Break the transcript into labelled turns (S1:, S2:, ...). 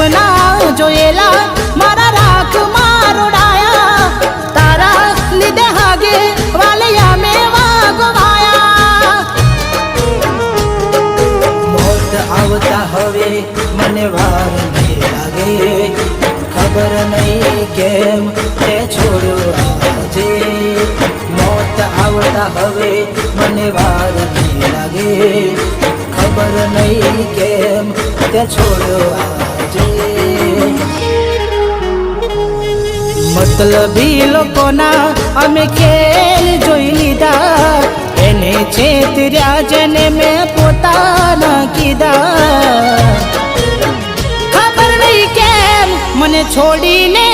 S1: સપના જોયેલા મારા રાખ મારોડાયા તારા લીધે હાગે વાલિયા મેં વાગવાયા મોત આવતા હવે મને વાર નહીં લાગે ખબર નહીં કેમ તે છોડ્યો આજે મોત આવતા હવે મને વાર નહીં લાગે ખબર નહીં કેમ તે છોડ્યો આજે મતલબી લોકોના અમે ખેલ જોઈ લીધા એને છેતર્યા જેને મેં પોતાના કીધા ખબર નહીં કેમ મને છોડીને